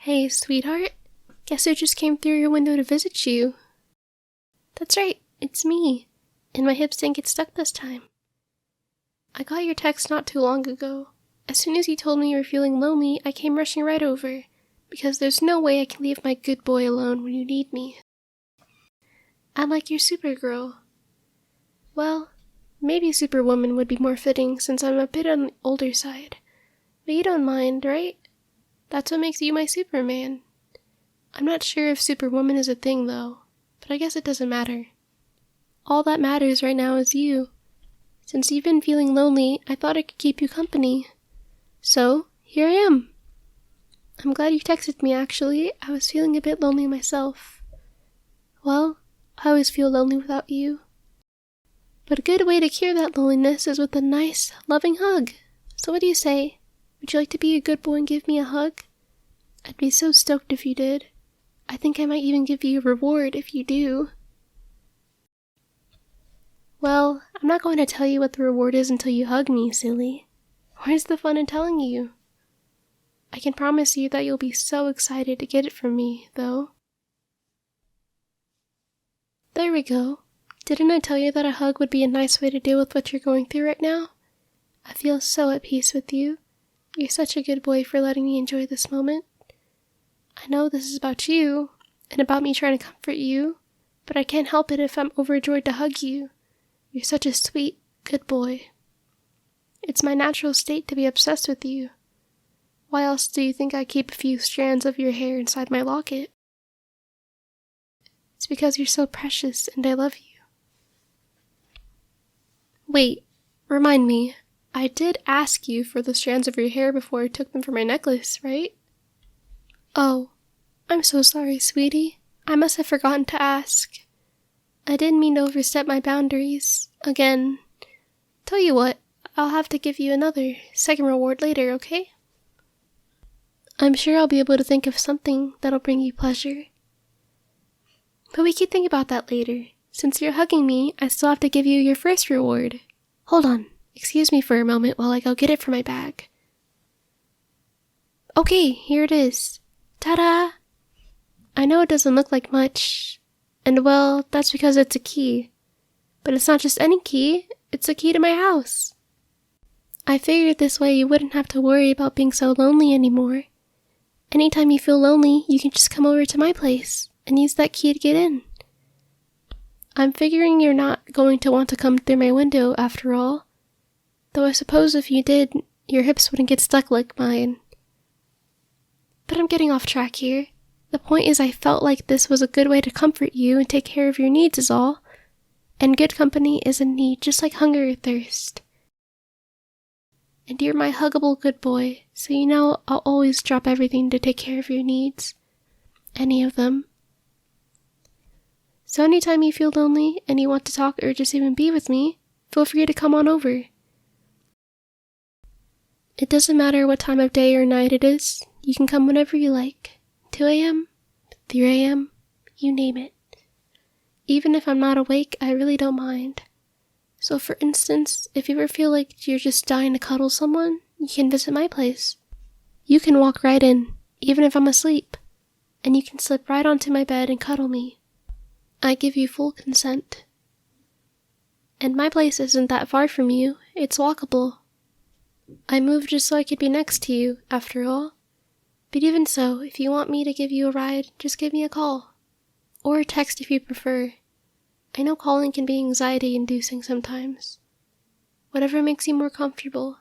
Hey, sweetheart. Guess who just came through your window to visit you? That's right, it's me. And my hips didn't get stuck this time. I got your text not too long ago. As soon as you told me you were feeling lonely, I came rushing right over. Because there's no way I can leave my good boy alone when you need me. I'm like your Supergirl. Well, maybe Superwoman would be more fitting since I'm a bit on the older side. But you don't mind, right? That's what makes you my Superman. I'm not sure if Superwoman is a thing, though, but I guess it doesn't matter. All that matters right now is you. Since you've been feeling lonely, I thought I could keep you company. So, here I am. I'm glad you texted me, actually. I was feeling a bit lonely myself. Well, I always feel lonely without you. But a good way to cure that loneliness is with a nice, loving hug. So what do you say? Would you like to be a good boy and give me a hug? I'd be so stoked if you did. I think I might even give you a reward if you do. Well, I'm not going to tell you what the reward is until you hug me, silly. Where's the fun in telling you? I can promise you that you'll be so excited to get it from me, though. There we go. Didn't I tell you that a hug would be a nice way to deal with what you're going through right now? I feel so at peace with you. You're such a good boy for letting me enjoy this moment. I know this is about you, and about me trying to comfort you, but I can't help it if I'm overjoyed to hug you. You're such a sweet, good boy. It's my natural state to be obsessed with you. Why else do you think I keep a few strands of your hair inside my locket? It's because you're so precious and I love you. Wait, remind me, I did ask you for the strands of your hair before I took them for my necklace, right? Oh, I'm so sorry, sweetie. I must have forgotten to ask. I didn't mean to overstep my boundaries. Again. Tell you what, I'll have to give you another second reward later, okay? I'm sure I'll be able to think of something that'll bring you pleasure. But we can think about that later. Since you're hugging me, I still have to give you your first reward. Hold on. Excuse me for a moment while I go get it from my bag. Okay, here it is. Ta-da! I know it doesn't look like much, and well, that's because it's a key. But it's not just any key, it's a key to my house. I figured this way you wouldn't have to worry about being so lonely anymore. Anytime you feel lonely, you can just come over to my place and use that key to get in. I'm figuring you're not going to want to come through my window after all. Though I suppose if you did, your hips wouldn't get stuck like mine. But I'm getting off track here. The point is I felt like this was a good way to comfort you and take care of your needs is all. And good company is a need just like hunger or thirst. And you're my huggable good boy, so you know I'll always drop everything to take care of your needs. Any of them. So anytime you feel lonely and you want to talk or just even be with me, feel free to come on over. It doesn't matter what time of day or night it is, you can come whenever you like. 2 a.m., 3 a.m., you name it. Even if I'm not awake, I really don't mind. So for instance, if you ever feel like you're just dying to cuddle someone, you can visit my place. You can walk right in, even if I'm asleep, and you can slip right onto my bed and cuddle me. I give you full consent. And my place isn't that far from you, it's walkable. I moved just so I could be next to you, after all. But even so, if you want me to give you a ride, just give me a call. Or a text if you prefer. I know calling can be anxiety-inducing sometimes. Whatever makes you more comfortable.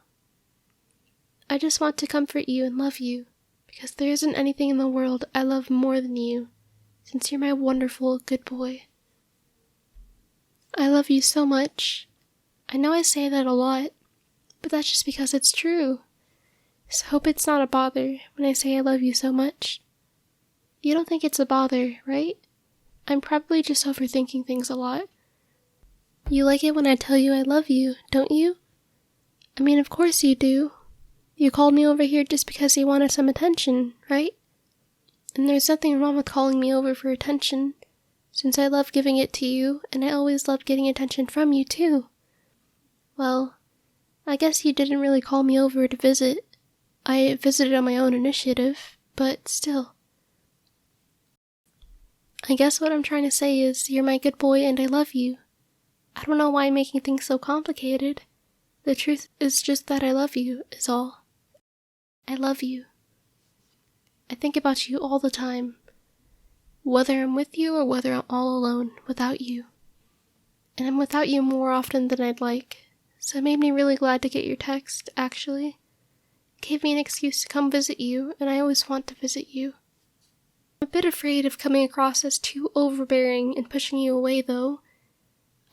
I just want to comfort you and love you, because there isn't anything in the world I love more than you, since you're my wonderful, good boy. I love you so much. I know I say that a lot, but that's just because it's true. So hope it's not a bother when I say I love you so much. You don't think it's a bother, right? I'm probably just overthinking things a lot. You like it when I tell you I love you, don't you? I mean, of course you do. You called me over here just because you wanted some attention, right? And there's nothing wrong with calling me over for attention, since I love giving it to you, and I always love getting attention from you, too. Well, I guess you didn't really call me over to visit. I visited on my own initiative, but still. I guess what I'm trying to say is you're my good boy and I love you. I don't know why I'm making things so complicated. The truth is just that I love you, is all. I love you. I think about you all the time. Whether I'm with you or whether I'm all alone without you. And I'm without you more often than I'd like, so it made me really glad to get your text, actually. It gave me an excuse to come visit you, and I always want to visit you. I'm a bit afraid of coming across as too overbearing and pushing you away, though.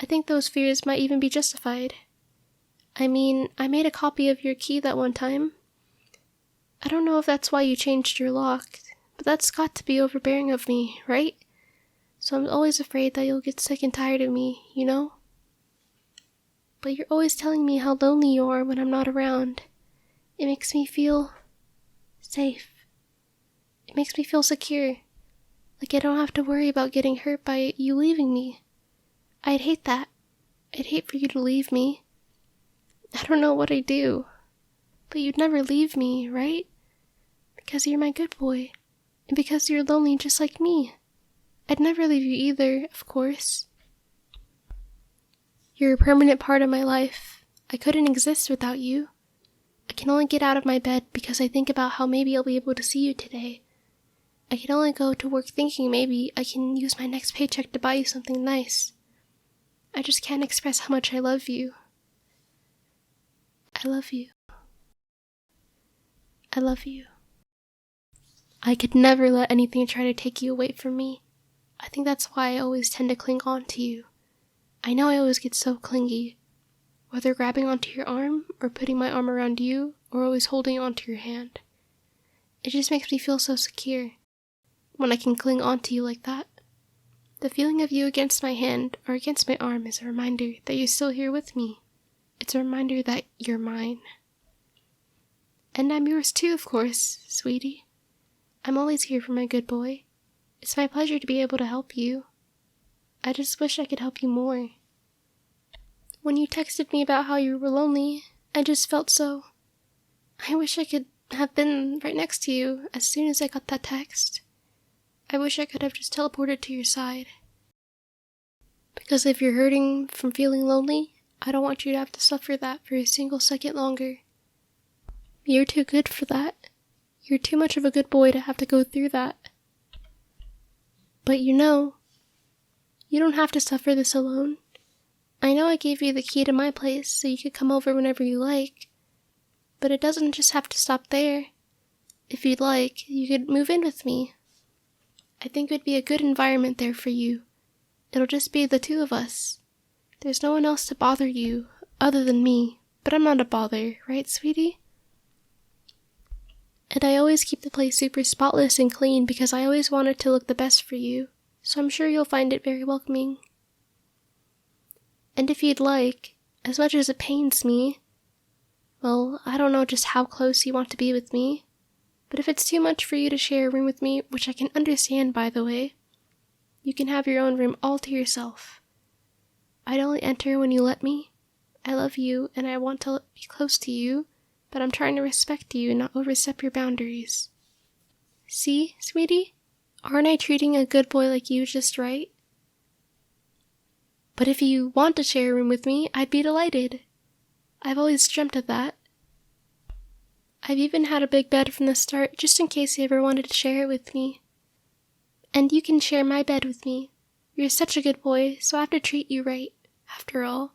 I think those fears might even be justified. I mean, I made a copy of your key that one time. I don't know if that's why you changed your lock, but that's got to be overbearing of me, right? So I'm always afraid that you'll get sick and tired of me, you know? But you're always telling me how lonely you are when I'm not around. It makes me feel safe. It makes me feel secure. Like I don't have to worry about getting hurt by you leaving me. I'd hate that. I'd hate for you to leave me. I don't know what I'd do. But you'd never leave me, right? Because you're my good boy. And because you're lonely just like me. I'd never leave you either, of course. You're a permanent part of my life. I couldn't exist without you. I can only get out of my bed because I think about how maybe I'll be able to see you today. I can only go to work thinking maybe I can use my next paycheck to buy you something nice. I just can't express how much I love you. I love you. I love you. I could never let anything try to take you away from me. I think that's why I always tend to cling on to you. I know I always get so clingy, whether grabbing onto your arm or putting my arm around you or always holding onto your hand. It just makes me feel so secure when I can cling onto you like that. The feeling of you against my hand or against my arm is a reminder that you're still here with me. It's a reminder that you're mine. And I'm yours too, of course, sweetie. I'm always here for my good boy. It's my pleasure to be able to help you. I just wish I could help you more. When you texted me about how you were lonely, I just felt so... I wish I could have been right next to you as soon as I got that text. I wish I could have just teleported to your side. Because if you're hurting from feeling lonely, I don't want you to have to suffer that for a single second longer. You're too good for that. You're too much of a good boy to have to go through that. But you know, you don't have to suffer this alone. I know I gave you the key to my place so you could come over whenever you like. But it doesn't just have to stop there. If you'd like, you could move in with me. I think it would be a good environment there for you. It'll just be the two of us. There's no one else to bother you, other than me. But I'm not a bother, right, sweetie? And I always keep the place super spotless and clean because I always want it to look the best for you, so I'm sure you'll find it very welcoming. And if you'd like, as much as it pains me, well, I don't know just how close you want to be with me, but if it's too much for you to share a room with me, which I can understand by the way, you can have your own room all to yourself. I'd only enter when you let me. I love you and I want to be close to you, but I'm trying to respect you and not overstep your boundaries. See, sweetie? Aren't I treating a good boy like you just right? But if you want to share a room with me, I'd be delighted. I've always dreamt of that. I've even had a big bed from the start just in case you ever wanted to share it with me. And you can share my bed with me. You're such a good boy, so I have to treat you right, after all.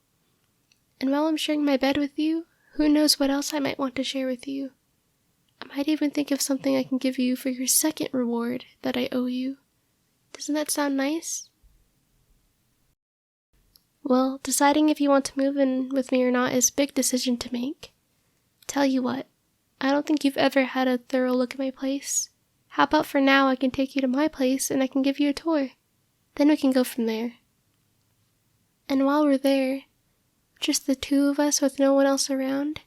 And while I'm sharing my bed with you, who knows what else I might want to share with you. I might even think of something I can give you for your second reward that I owe you. Doesn't that sound nice? Well, deciding if you want to move in with me or not is a big decision to make. Tell you what, I don't think you've ever had a thorough look at my place. How about for now I can take you to my place and I can give you a tour. Then we can go from there. And while we're there, just the two of us with no one else around,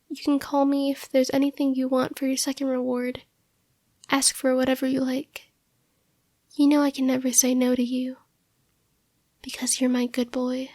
you can call me if there's anything you want for your second reward. Ask for whatever you like. You know I can never say no to you. Because you're my good boy.